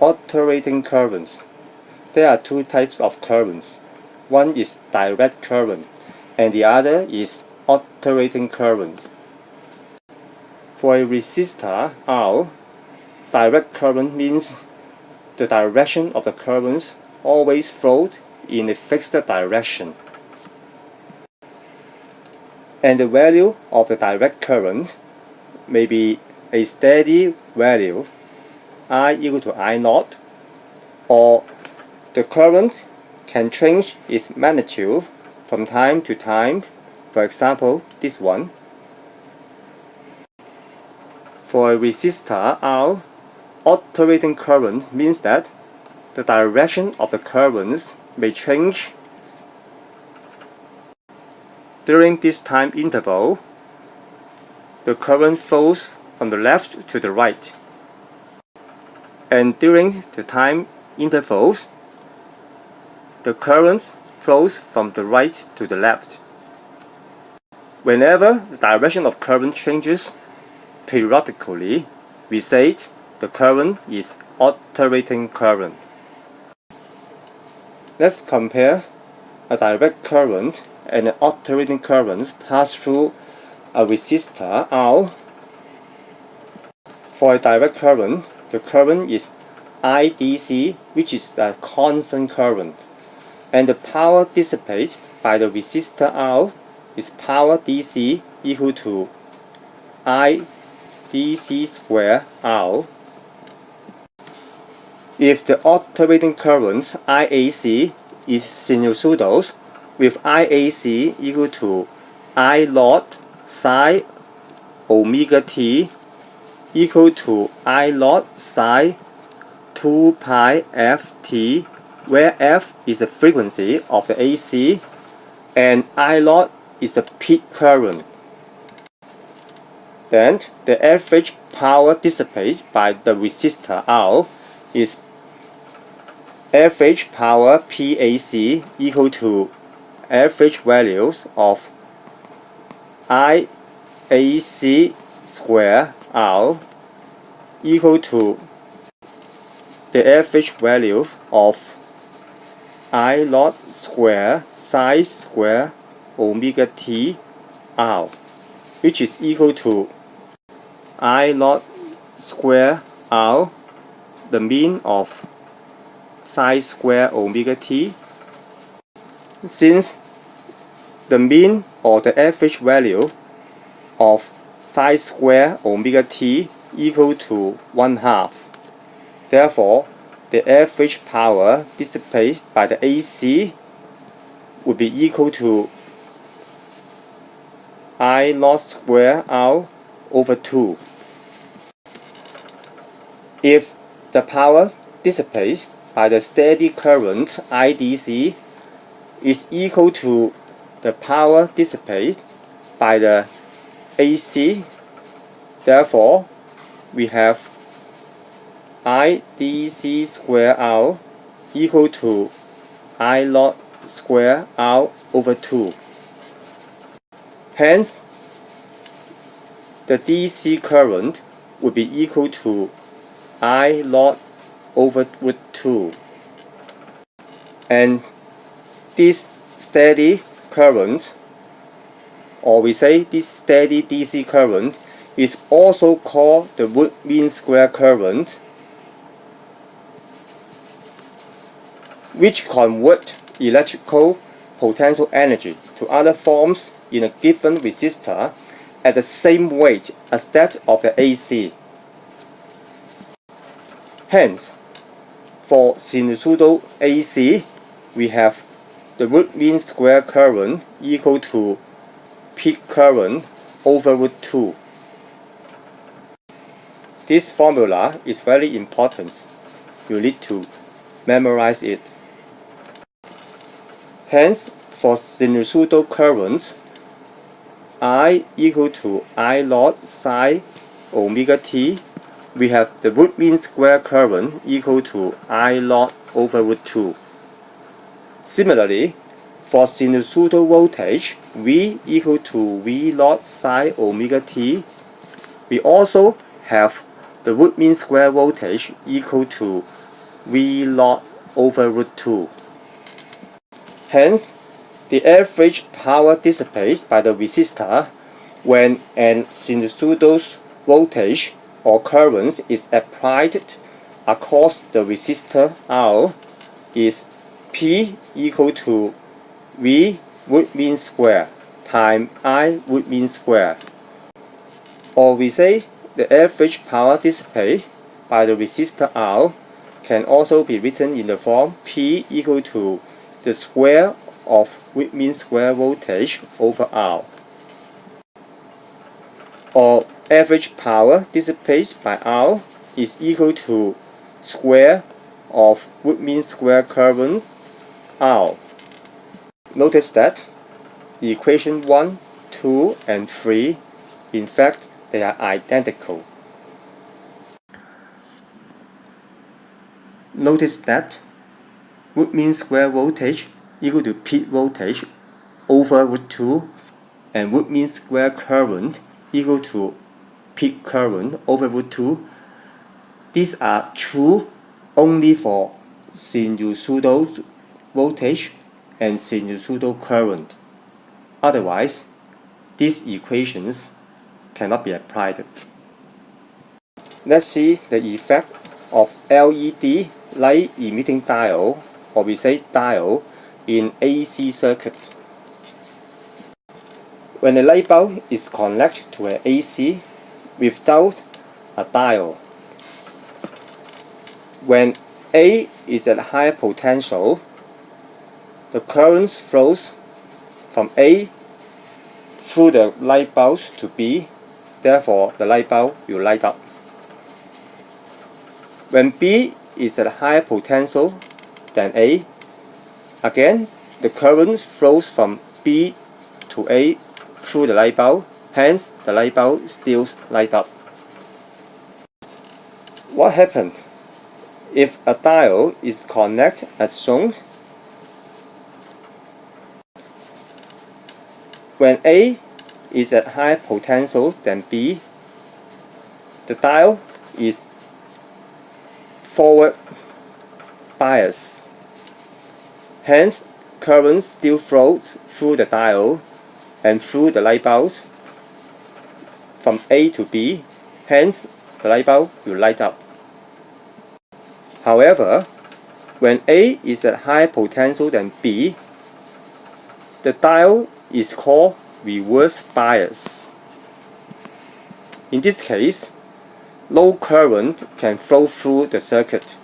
Alternating currents. There are two types of currents. One is direct current and the other is alternating current. For a resistor R, direct current means the direction of the currents always flows in a fixed direction. And the value of the direct current may be a steady value, I equal to I naught, or the current can change its magnitude from time to time. For example, this one. For a resistor R, alternating current means that the direction of the currents may change during this time interval. The current flows from the left to the right, and during the time intervals, the current flows from the right to the left. Whenever the direction of current changes periodically, we say the current is alternating current. Let's compare a direct current and an alternating current pass through a resistor R. For a direct current, the current is IDC, which is a constant current, and the power dissipated by the resistor R is power DC equal to IDC square R. If the alternating current IAC is sinusoidal, with IAC equal to I naught psi omega t equal to I naught psi 2 pi ft, where f is the frequency of the AC and I naught is the peak current, then the average power dissipated by the resistor R is average power PAC equal to average values of IAC square R equal to the average value of I naught square psi square omega t R, which is equal to I naught square R, the mean of psi square omega t. Since the mean or the average value of psi square omega t equal to 1/2, therefore the average power dissipated by the AC would be equal to I naught square R over 2. If the power dissipated by the steady current IDC is equal to the power dissipated by the AC, therefore we have IDC square R equal to I naught square R over 2. Hence, the DC current would be equal to I naught over root 2. And this steady current, or we say this steady DC current, is also called the root mean square current, which convert electrical potential energy to other forms in a given resistor at the same rate as that of the AC. Hence, for sinusoidal AC, we have the root mean square current equal to peak current over root 2. This formula is very important. You need to memorize it. Hence, for sinusoidal current, I equal to I naught psi omega t, we have the root mean square current equal to I naught over root 2. Similarly, for sinusoidal voltage, V equal to V naught psi omega t, we also have the root mean square voltage equal to V naught over root 2. Hence, the average power dissipated by the resistor when an sinusoidal voltage or current is applied across the resistor R is P equal to V root mean square times I root mean square. Or we say the average power dissipated by the resistor R can also be written in the form P equal to the square of root mean square voltage over R. Or average power dissipated by R is equal to square of root mean square current R. Notice that the equation 1, 2, and 3, in fact, they are identical. Notice that root mean square voltage equal to peak voltage over root 2 and root mean square current equal to peak current over root 2. These are true only for sinusoidal voltage and sinusoidal current. Otherwise, these equations cannot be applied. Let's see the effect of LED light emitting diode, or we say diode, in AC circuit. When a light bulb is connected to an AC without a diode, when A is at high potential, the current flows from A through the light bulb to B, therefore the light bulb will light up. When B is at higher potential than A, again the current flows from B to A through the light bulb, hence the light bulb still lights up. What happens if a diode is connected as shown? When A is at higher potential than B, the diode is forward bias. Hence, current still flows through the diode and through the light bulb from A to B. Hence, the light bulb will light up. However, when A is at higher potential than B, the diode is called reverse bias. In this case, low current can flow through the circuit.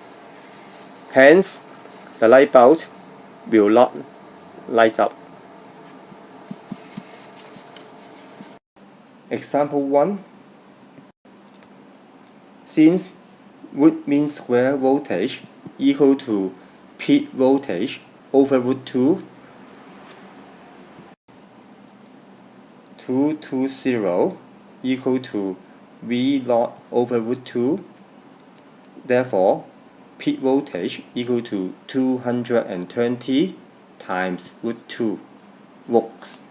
Hence, the light bulb will not light up. Example 1. Since root mean square voltage equal to peak voltage over root 2, 220 equal to V naught over root 2, therefore peak voltage equal to 220 times root 2 volts.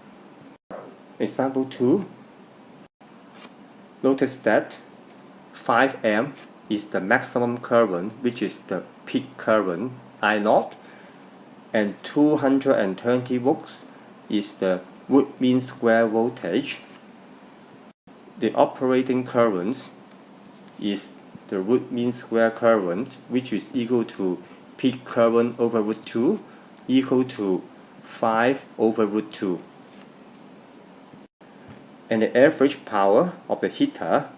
Example 2. Notice that 5 amp is the maximum current, which is the peak current I naught, and 220 volts is the root mean square voltage. The operating current is the root mean square current, which is equal to peak current over root 2 equal to 5 over root 2. And the average power of the heater,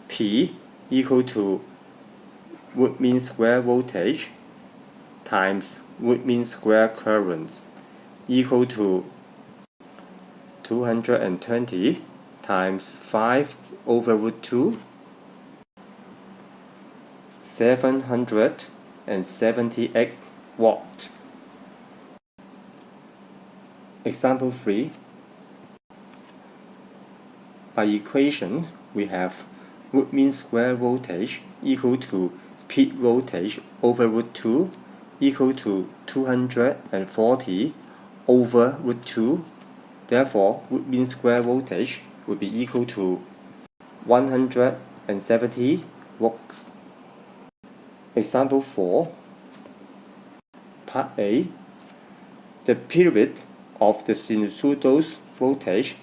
P, equal to root mean square voltage times root mean square current equal to 220 times 5 over root 2, 778 watt. Example 3. By equation, we have root mean square voltage equal to peak voltage over root 2 equal to 240 over root 2. Therefore, root mean square voltage would be equal to 170 volts. Example 4, Part A. The period of the sinusoidal voltage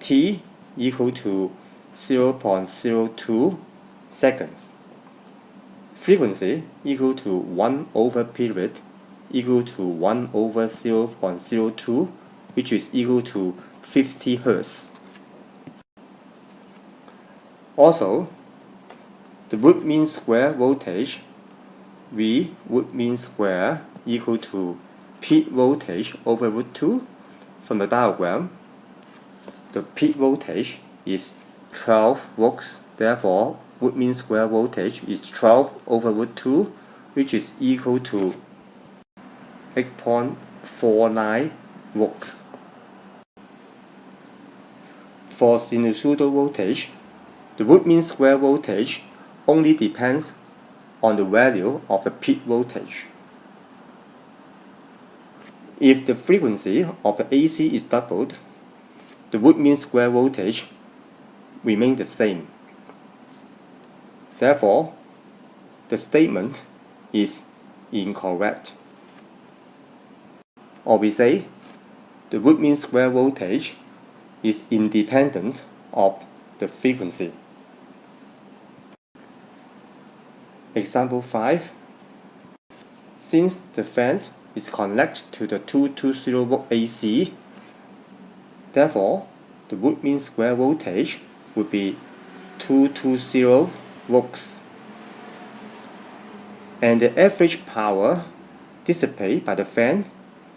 T equal to 0.02 seconds. Frequency equal to 1 over period equal to 1 over 0.02, which is equal to 50 Hertz. Also, the root mean square voltage V root mean square equal to peak voltage over root 2. From the diagram, the peak voltage is 12 volts, therefore root mean square voltage is 12 over root 2, which is equal to 8.49 volts. For sinusoidal voltage, the root mean square voltage only depends on the value of the peak voltage. If the frequency of the AC is doubled, the root mean square voltage remains the same. Therefore, the statement is incorrect. Or we say, the root mean square voltage is independent of the frequency. Example 5. Since the fan is connected to the 220 volt AC, therefore the root mean square voltage would be 220 volts. And the average power dissipated by the fan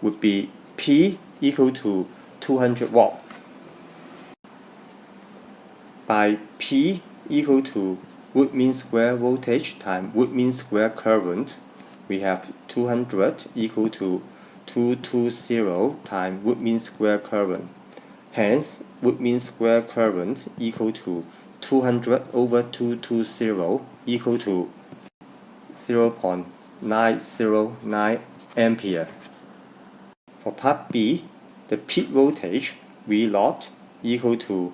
would be P equal to 200 watt. By P equal to root mean square voltage times root mean square current, we have 200 equal to 220 times root mean square current. Hence, root mean square current equal to 200 over 220 equal to 0.909 ampere. For part B, the peak voltage V0 equal to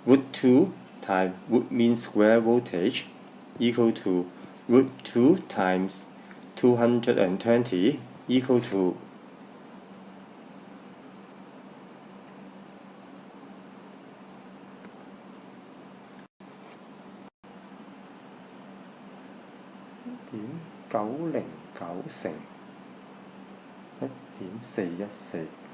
root 2 times root mean square voltage equal to root 2 times 220 equal to 0.909乘1.414